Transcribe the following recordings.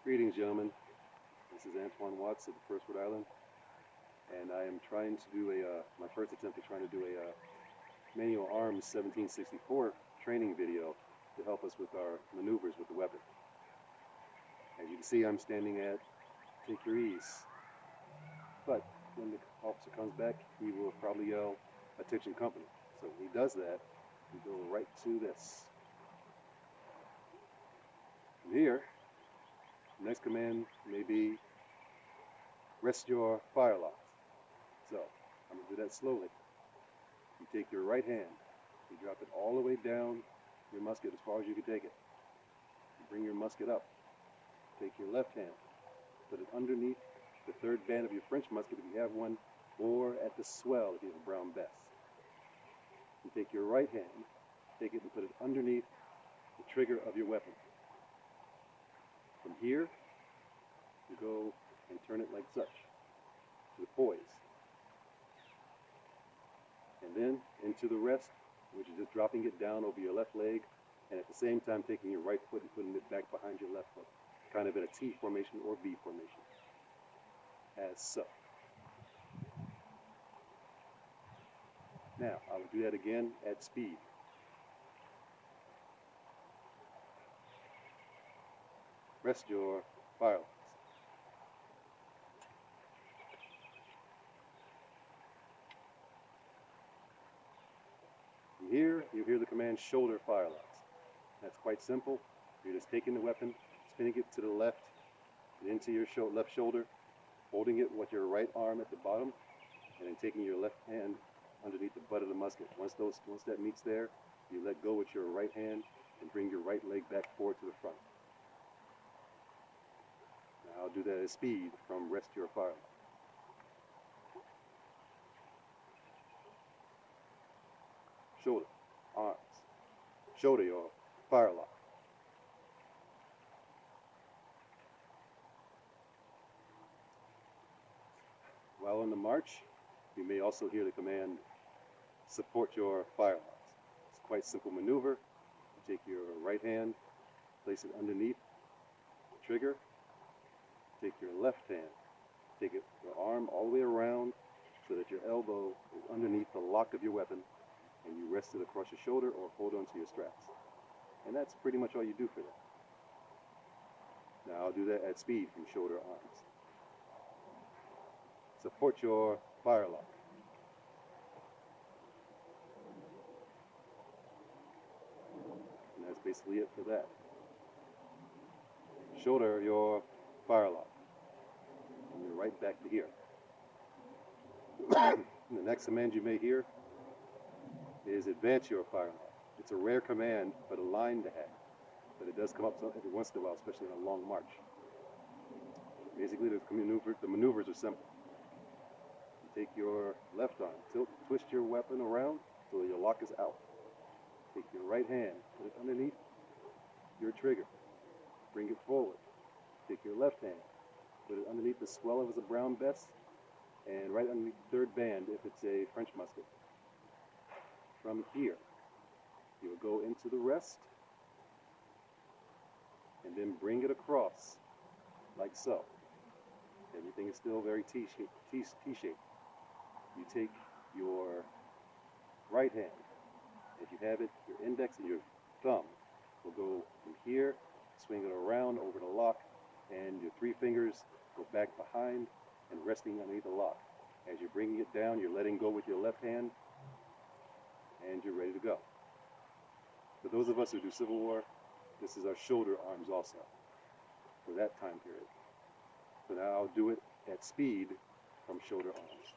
Greetings, gentlemen. This is Antoine Watts of the 1st Rhode Island, and I am trying to do my first attempt at trying to do a manual arms 1764 training video to help us with our maneuvers with the weapon. As you can see, I'm standing at take your ease, but when the officer comes back, he will probably yell, "Attention company." So when he does that, we go right to this. From here, the next command may be rest your firelocks. So I'm going to do that slowly. You take your right hand, you drop it all the way down your musket as far as you can take it. You bring your musket up. Take your left hand, put it underneath the third band of your French musket if you have one, or at the swell if you have a brown bess. You take your right hand, take it and put it underneath the trigger of your weapon. From here, you go and turn it like such, to the poise. And then into the rest, which is just dropping it down over your left leg, and at the same time taking your right foot and putting it back behind your left foot, kind of in a T formation or V formation, as so. Now, I will do that again at speed. Rest your firelocks. From here, you hear the command shoulder firelocks. That's quite simple. You're just taking the weapon, spinning it to the left and into your left shoulder, holding it with your right arm at the bottom, and then taking your left hand underneath the butt of the musket. Once that meets there, you let go with your right hand and bring your right leg back forward to the front. Now I'll do that at speed from rest your firelock. Shoulder, arms, shoulder your firelock. While on the march, you may also hear the command, support your firelocks. It's a quite simple maneuver. You take your right hand, place it underneath the trigger, take your left hand, take your arm all the way around so that your elbow is underneath the lock of your weapon, and you rest it across your shoulder or hold onto your straps. And that's pretty much all you do for that. Now I'll do that at speed from shoulder arms. Support your firelock. And that's basically it for that. Shoulder your firelock. And you're right back to here. The next command you may hear is advance your firelock. It's a rare command, but a line to have. But it does come up every once in a while, especially on a long march. Basically, the maneuvers are simple. You take your left arm, twist your weapon around so your lock is out. Take your right hand, put it underneath your trigger. Bring it forward. Take your left hand, put it underneath the swell if it's a brown bess, and right underneath the third band if it's a French musket. From here, you will go into the rest, and then bring it across, like so. Everything is still very T-shaped. You take your right hand, if you have it, your index and your thumb will go from here, swing it around over the lock, and your three fingers go back behind and resting underneath the lock. As you're bringing it down, you're letting go with your left hand, and you're ready to go. For those of us who do Civil War, this is our shoulder arms also, for that time period. So now I'll do it at speed from shoulder arms.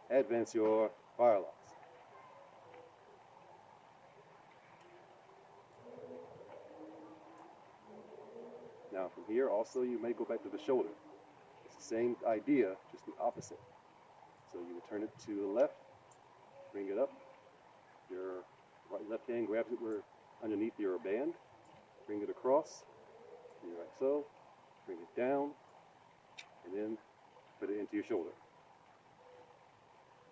Advance your firelocks. Now from here also you may go back to the shoulder. It's the same idea, just the opposite. So you would turn it to the left, bring it up. Your left hand grabs it underneath your band, bring it across, like so, bring it down, and then put it into your shoulder.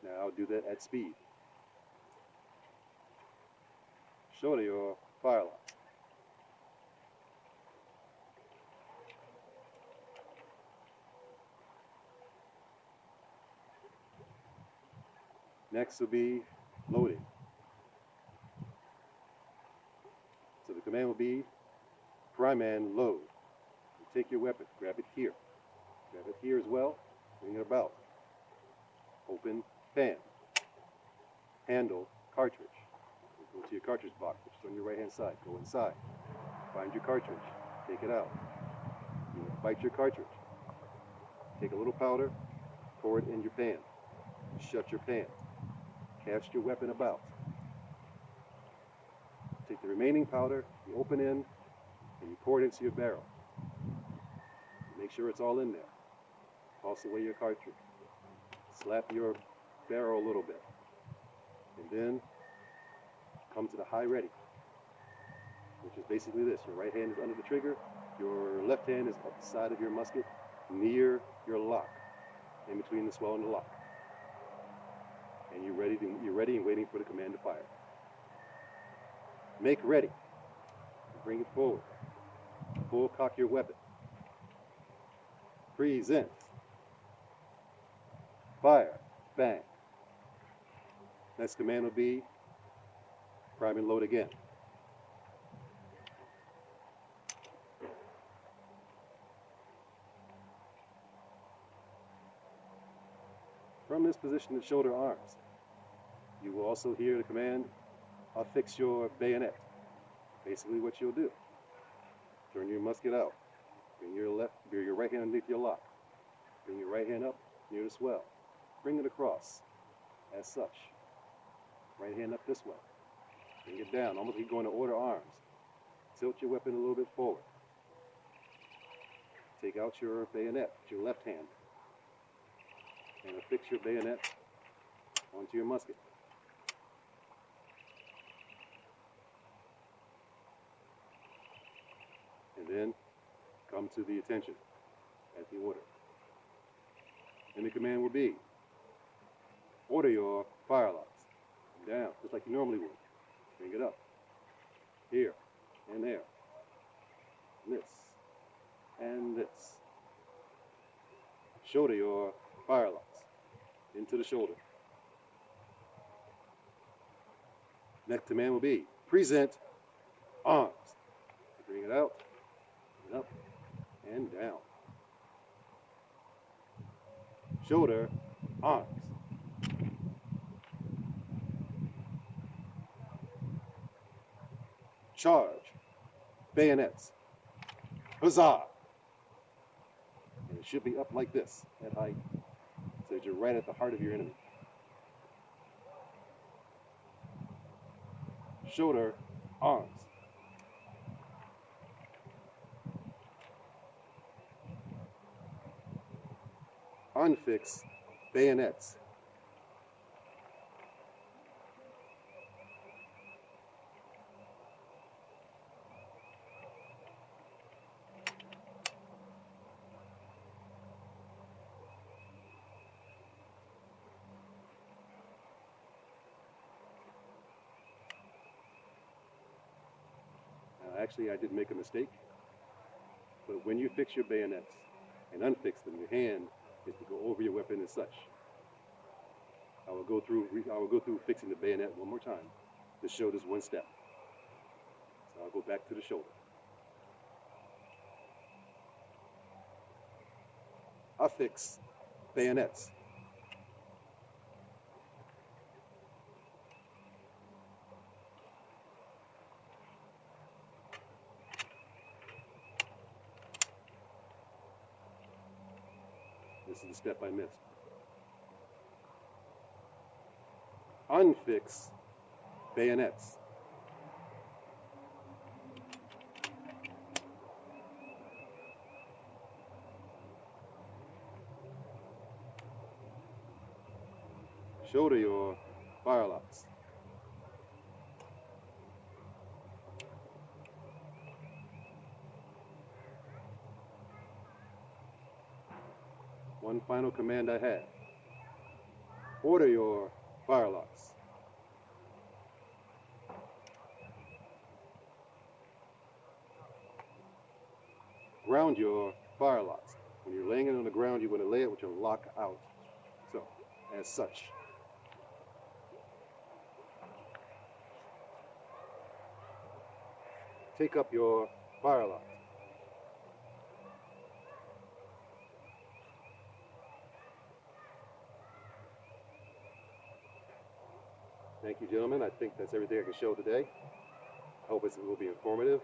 Now I'll do that at speed. Shoulder your firelock. Next will be loading. So the command will be prime and load. You take your weapon, grab it here. Grab it here as well, bring it about. Open pan. Handle cartridge. Go to your cartridge box, which is on your right hand side. Go inside. Find your cartridge. Take it out. You bite your cartridge. Take a little powder, pour it in your pan. Shut your pan. Cast your weapon about. Take the remaining powder, the open end, and you pour it into your barrel. Make sure it's all in there. Toss away your cartridge. Slap your barrel a little bit. And then come to the high ready, which is basically this. Your right hand is under the trigger. Your left hand is up the side of your musket near your lock, in between the swell and the lock. And you're ready and waiting for the command to fire. Make ready. Bring it forward. Full cock your weapon. Present. Fire. Bang. Next command will be prime and load again. From this position of shoulder arms, you will also hear the command, affix your bayonet. Basically what you'll do, turn your musket out, bring your right hand underneath your lock, bring your right hand up near the swell, bring it across, as such. Right hand up this way, bring it down, almost like going to order arms. Tilt your weapon a little bit forward. Take out your bayonet with your left hand, and affix your bayonet onto your musket. And then come to the attention at the order. And the command will be, order your fire locks. Down, just like you normally would. Bring it up. Here, and there. This, and this. Shoulder your fire locks. Into the shoulder. Next command will be, present arms. Bring it out, and up, and down. Shoulder, arms. Charge, bayonets. Huzzah! And it should be up like this, at height, so that you're right at the heart of your enemy. Shoulder, arms. Unfix, bayonets. Actually, I did make a mistake, but when you fix your bayonets and unfix them, your hand is to go over your weapon as such. I will go through fixing the bayonet one more time to show this one step. So I'll go back to the shoulder. Affix bayonets. This is the step I missed. Unfix bayonets. Shoulder your fire locks. One final command I have. Order your fire locks. Ground your fire locks. When you're laying it on the ground, you want to lay it with your lock out. So, as such. take up your fire alarm. Thank you, gentlemen. I think that's everything I can show today. I hope it will be informative.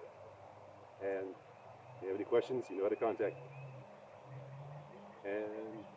And if you have any questions, you know how to contact me. And